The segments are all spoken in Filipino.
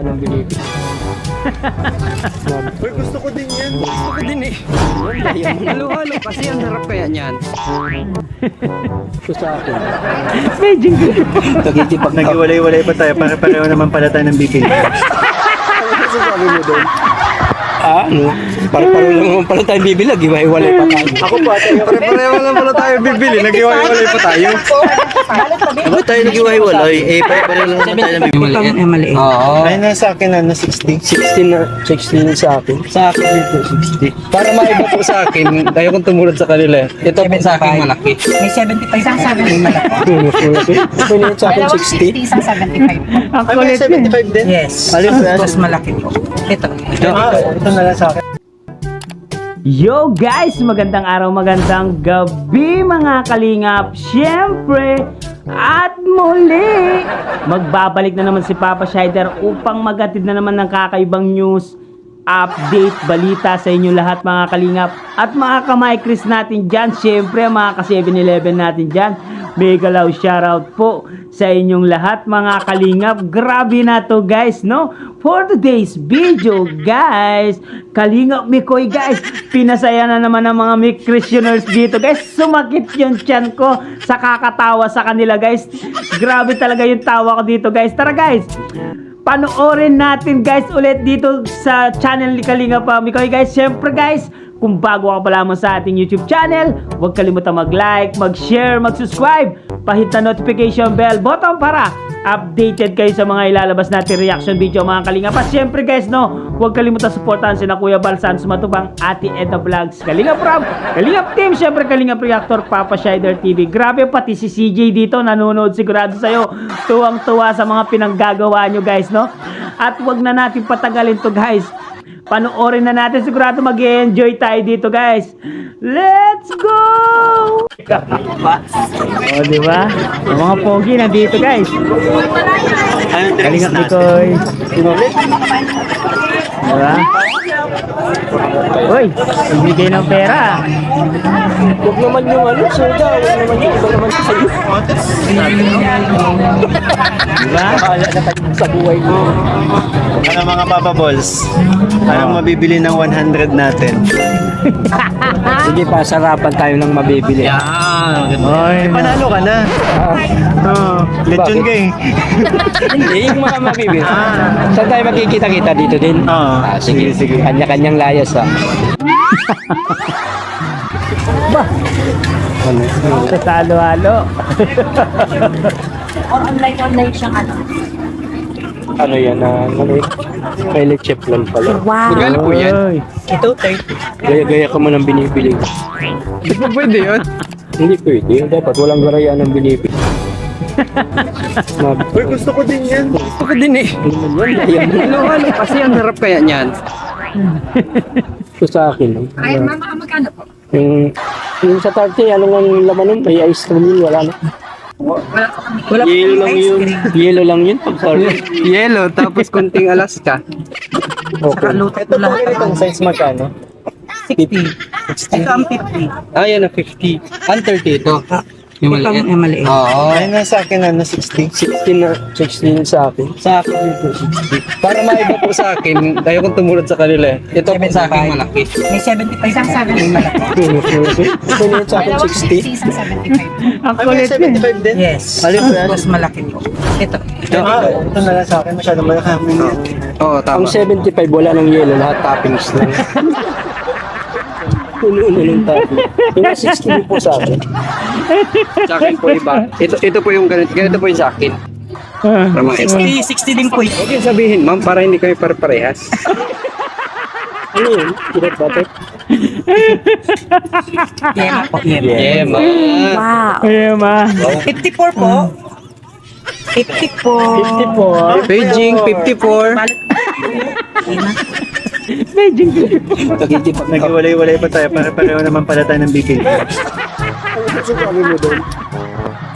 Anong binibig? Uy, gusto ko din yan. Gusto ko din eh. Halo-halo kasi ang harap kaya niyan. Gusto sa akin. Medyo Pag nag-iwalay-walay pa tayo, pareho naman pala tayo ng bibig. Ano sasabi mo doon? ano? Pare-pareho lang naman pala tayo bibilag. Iwa-iwalay pa tayo. Ako pa, pare-pareho lang pala tayo bibili. Nag-iwalay pa tayo. Bakit tayo nag-iwa-iwalay? Pare-pareho lang naman tayo bibilag. Maliit. Oo. Ay, nasa akin na 60. 16 sa akin. Sa akin dito, 60. Para maiba po sa akin, tayo kung tumulad sa kanila. Ito po sa akin malaki. May 75 isang 70 malaki. Ito na sa akin 60. Isang 75 po. Ang Ay, may 75 din? Yes. Alin ba? Mas malaki po. Ito. Ito na lang sa akin. Yo guys! Magandang araw, magandang gabi mga kalingap! Siyempre, at muli, magbabalik na naman si Papa Shider upang maghatid na naman ng kakaibang news, update, balita sa inyo lahat mga kalingap. At mga ka-Micris natin dyan, siyempre mga ka-7-Eleven natin dyan, mega loud shoutout po sa inyong lahat mga kalingap. Grabe na to guys, no? For today's video guys, Kalingap Mikoy guys, pinasaya na naman ng mga Mikrisioners dito guys. Sumakit yung tiyan ko sa kakatawa sa kanila guys. Grabe talaga yung tawa ko dito guys. Tara guys, panoorin natin guys ulit dito sa channel ni Kalingap Mikoy guys. Siyempre guys, kung bago ka pa lamang sa ating YouTube channel, huwag kalimutan mag-like, mag-share, mag-subscribe, pahit na notification bell button para updated kayo sa mga ilalabas natin reaction video mga Kalingap. At syempre guys, no, huwag kalimutan supportahan sina Kuya Balsan Sumatubang, Ate Edna Vlogs, Kalingap Rob, Kalingap Team, syempre Kalingap Reactor, Papa Shider TV. Grabe, pati si CJ dito nanonood, sigurado sa'yo tuwang-tuwa sa mga pinanggagawa nyo guys, no. At huwag na natin patagalin to guys, panoorin na natin, sigurado mag-enjoy tayo dito guys. Let's go! O, diba? Ang mga pogi nandito guys. Anong drinks Kalingap natin? Mikoy. Diba? Uy, nagbigay ng pera. Huwag naman yung soda. Huwag naman yung iba naman sa'yo. Diba? Bahala na tayo sa buhay mo. Ano mga Papa Balls? Anong mabibili ng 100 natin? Sige pa, sarapan tayo ng mabibili. Oy, Panalo ka na. Lechon ka eh. Hindi, yung mga mabibili. Saan tayo makikita-kita dito din? Oo. Sige, Sige. Kanya-kanyang layas ha. Ano? Tatalo-halo. Or online siyang ano. Ano yan? May leche plan pala. Wow. Magkano po yan? Oy. Ito 30. Gaya-gaya ka mo ng binibili. Hindi po pwede yun? Hindi pwede. Dapat walang garayaan ng binibili. Uy, gusto ko din yan. Gusto ko din eh. Halo-halo kasi ang harap kaya niyan. Ito sa akin. Ay, mama, magkano po? Yung sa 30, ano nga laman nun? May ice cream yun, wala na. Wala po Yellow kami lang ice yun. cream. Yellow lang yun. Yellow, tapos konting Alaska. Saka luto Ito po ganitong size magkano? 60. Ito ang 50. Ah, yan na 50. Ang 30 ito. Yung Ito maliit. ang maliit. Oo. Ay, nasa akin na 60. 16 sa akin. Sa akin dito, 60. Para maiba po sa akin, tayo kung tumulad sa kanila. Ito po sa akin malaki. May 75 isang 70 malaki. Ito na sa akin 60. Isang 75. Ang Ay, may kulit eh. 75 din? Yes. Alin ba? Mas malaki po. Ito. Ito na lang sa akin. Masyadong malaki. Oo, tama. Ang 75 wala ng yellow, lahat toppings lang. Puno-uno ng topping. Yung 60 po sa akin. Sa akin po iba. Ito po yung ganito po yung sa akin. Para mga 60 din po. Huwag yung sabihin, ma'am, para hindi kami pare-parehas. Ano yun? Pinat batok? Yema po. Yeah, ma'am. Wow. Ayun ma. 54 po. 54. 54. Beijing, 54. Medyo Pag nag-iwalay-walay pa tayo, pareho naman pala tayo ng bibig. Ano sasabi mo doon?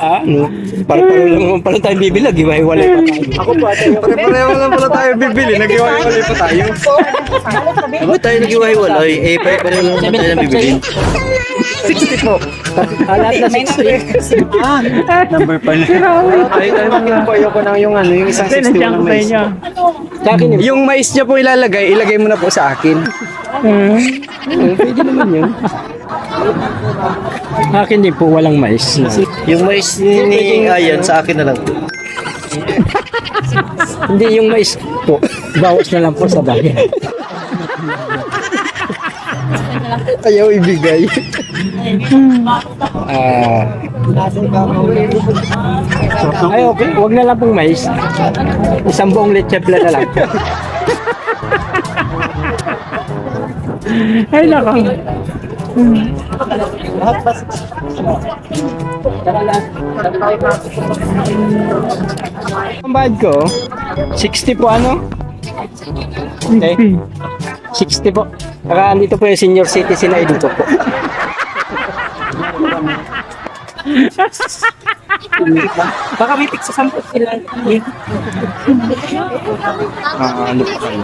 Ano? Pare-pareho lang naman pala tayo bibilag. Iwahiwalay pa tayo. Ako po ate. Pare-pareho lang pala tayo bibili. Nag-iwalay pa tayo. Ba't tayo nag-iwahiwalay? Eh, pare-pareho lang naman tayo nang bibili. 60 po. Lahat na 60. Number pala. Ay, Ayoko nang yung ano, yung isang 60 Nandiyan ko ng sa mais. inyo. Sa akin yun. yung mais niya po ilagay mo na po sa akin. Pwede naman yun. Akin din po walang mais. Yung mais ni Ayan, sa akin na lang. Hindi yung mais po. Bawas na lang po sa bagay. Ayaw ibigay. Ay okay, wag na lang pong mais. Isang buong leche plan na lang. Ay nako. Ang bayad ko, 60 po ano? Okay. 60 po. Saka andito po yung senior citizen ID ko po. Baka may tig sa 10 sila. Ano pa kayo?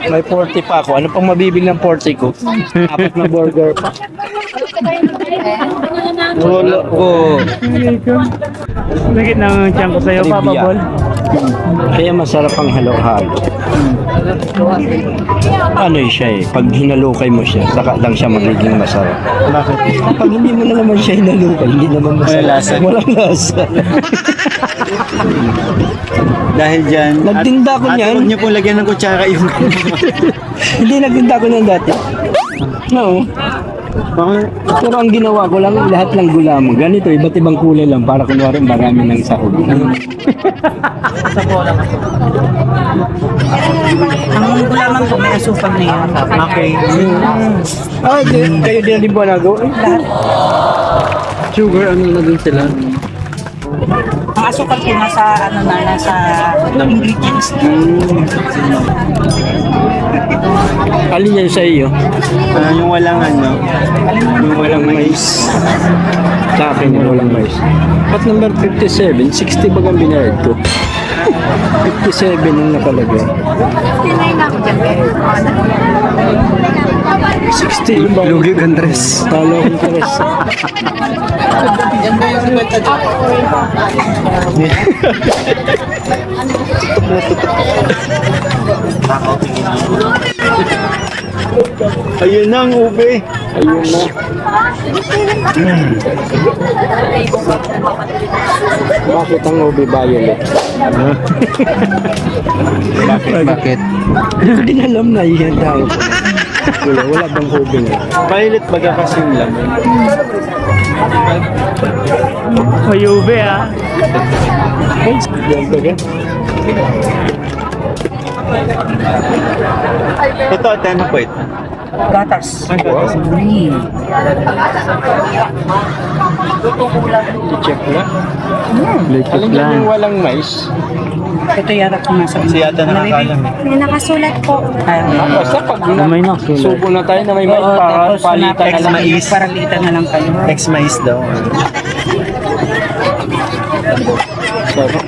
May 40 pa ako. Ano pang mabibili ng 40 ko? Apat na burger pa. Wala ko. Bakit nang tiyan ko sa'yo, Papa Bol? Kaya masarap ang halo-halo. Ano siya eh, pag hinalukay mo siya, saka lang siya magiging masarap. Bakit? Pag hindi mo na naman siya hinalukay, hindi naman masarap. Walang lasa. Walang lasa. Dahil dyan, Nagtinda ko at niyan. huwag niyo pong lagyan ng kutsara yung Hindi nagtinda ko niyan dati. No. Pero ang ginawa ko lang, lahat ng gulaman. Ganito, iba't ibang kulay lang para kunwari marami ng sahog. Ang gulaman po may asukal na yan. Okay. Kayo din ba nagawa? Sugar, ano na din sila? Ang asukal po nasa ano na nasa ingredients. Alin yan sa iyo? Yung walang ano, Yung walang mais. Sa akin yung walang mais. Pat number 57, 60 bagang binayad ko. 57 ang nakalagay. 60 ba? Lugi Andres. Talo ko tres. ayun na ang ube. Ayun na. Bakit ang ubi violet? Bakit? Hindi ko din alam na yan daw. Wala bang ubi nga? Violet baga kasing lang. May ubi ah. Ito, ate, ano po ito? Gatas. I-check lang. Alam niyo yung walang mais? Ito yata po nasa Kasi yata nakakalam eh. May nakasulat po. Basta pag subo na tayo na may mais Oo, para tapos palitan na lang. mais. Paralitan na lang kayo. Ex-mais daw. Sarap.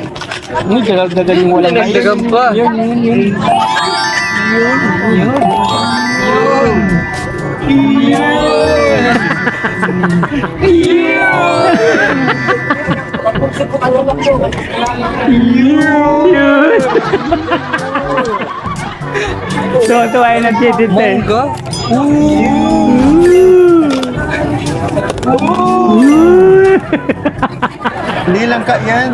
Hindi, dagdagan yung walang mais. Dagdagan pa. Yun. Tuwa yung nagtitinte. Mongga? Hindi lang ka yan.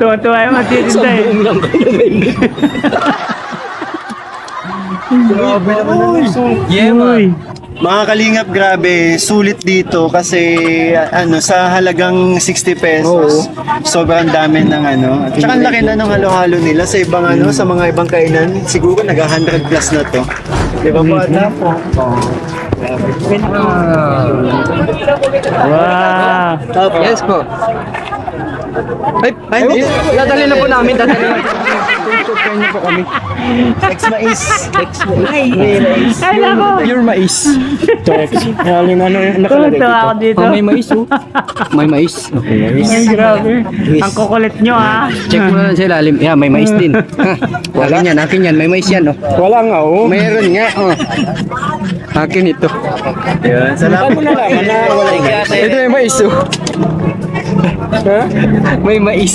Tuwa yung nagtitinte. Grabe naman ang Yeah, Mga kalingap, grabe, sulit dito kasi ano sa halagang 60 pesos. Sobrang dami ng ano. At saka ang laki na ng halo-halo nila sa ibang ano, sa mga ibang kainan. Siguro nag-100 plus na to. Di ba po, Ada? Wow. Yes po. Ay, dadali na po namin. Dadali na po. Tutukan niyo po kami. Ex-mais. Ay, nako. Pure mais. Yung ano yung nakalagay Tuwa ako dito. Oh, may mais oh. May mais. Okay, mais. Ay, grabe. Ang kukulit nyo, ha? Check mo na lang sa ilalim. Yeah, may mais din. Akin yan. May mais yan, oh. Wala nga, oh. Mayroon nga, oh. Akin ito. Yun, salamat. Paano nalaman na wala Ito may mais, oh. May mais.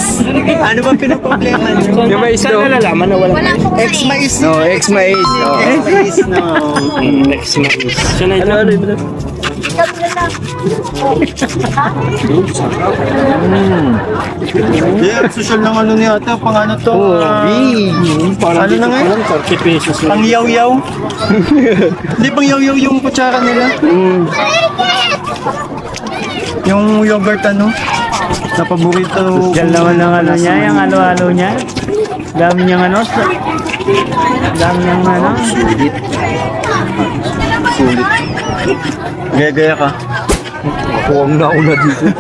Ano ba pinaproblema niyo? Yung mais, oh. nalalaman na wala ex-mais. No, ex-mais. Oh. Ex-mais, no. Ex-mais. Ano? Yeah, social ng ano niya ate, pang ano to? Ano na ngayon? 30 pesos Pang yaw-yaw? Hindi, pang yaw-yaw yung kutsara nila. Yung yogurt ano? Na paborito. Diyan naman ang ano niya, yung halo-halo niya. Dami niyang ano. Dami niyang ano. Gaya-gaya ka. Huwag na una dito.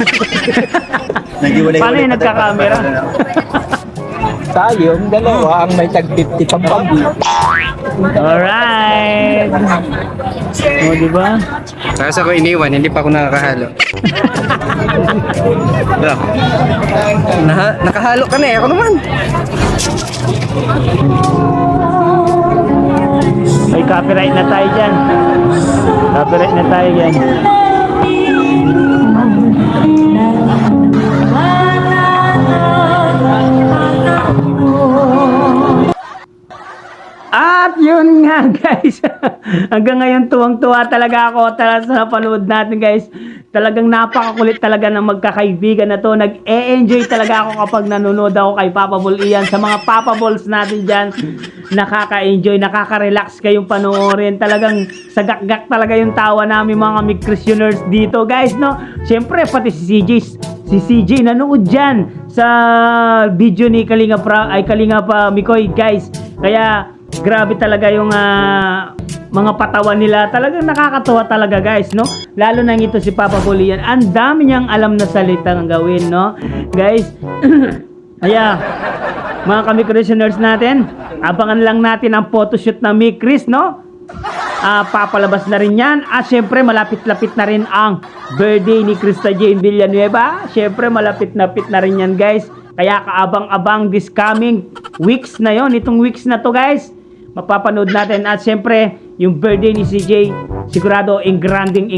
Nagiwalay-walay Paano yung pa tayo. nagkakamera? Tayong dalawa ang may tag 50 pampambi. Alright. O, diba? Tapos ako iniwan, hindi pa ako nakakahalo. Nakahalo ka na eh, ako naman. May copyright na tayo dyan. Copyright na tayo dyan. At yun nga guys, hanggang ngayon tuwang-tuwa talaga ako sa panood natin guys. Talagang napakakulit talaga ng magkakaibigan na to. Nag-e-enjoy talaga ako kapag nanonood ako kay Papa Bol Ian. Sa mga Papa Balls natin dyan, nakaka-enjoy, nakaka-relax kayong panoorin. Talagang sagak-gak talaga yung tawa namin mga Mikristyoners dito guys, no? Siyempre pati si CJ nanood dyan sa video ni Kalinga Mikoy guys. Kaya grabe talaga yung mga patawan nila. Talagang nakakatuwa talaga guys, no? Lalo na ito si Papa Bolian. Ang dami niyang alam na salitang gawin, no? Guys, kaya mga kami-Christianers natin, abangan lang natin ang photoshoot na Mikris, no? Papalabas na rin yan. At syempre malapit-lapit na rin ang birthday ni Krista Jane Villanueva. Syempre malapit-lapit na rin yan guys. Kaya kaabang-abang this coming weeks na yon, itong weeks na to guys, mapapanood natin. At syempre yung birthday ni CJ, sigurado ingranding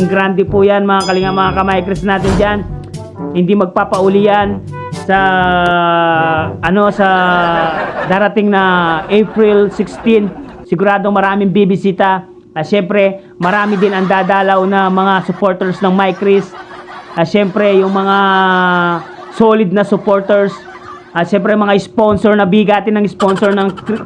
po yan mga kalinga, mga kamay-Chris natin dyan. Hindi magpapauli yan sa sa darating na April 16. Sigurado maraming bibisita. At syempre marami din ang dadalaw na mga supporters ng MyChris. At syempre yung mga solid na supporters. At syempre mga sponsor na bigatin ng sponsor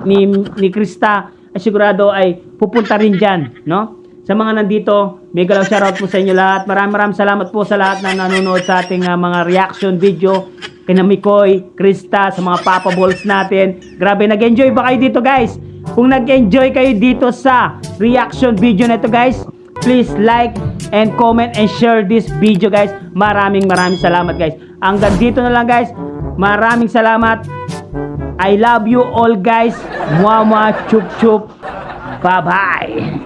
ni Krista, ay sigurado ay pupunta rin dyan, no? Sa mga nandito, mega love shoutout po sa inyo lahat. Maraming salamat po sa lahat na nanonood sa ating mga reaction video kina Mikoy, Krista, sa mga Papa Balls natin. Grabe, nag-enjoy ba kayo dito guys? Kung nag-enjoy kayo dito sa reaction video na ito guys, please like and comment and share this video guys. Maraming salamat guys. Hanggang dito na lang guys. Maraming salamat. I love you all guys. Mwah mwah, chup chup. Bye bye.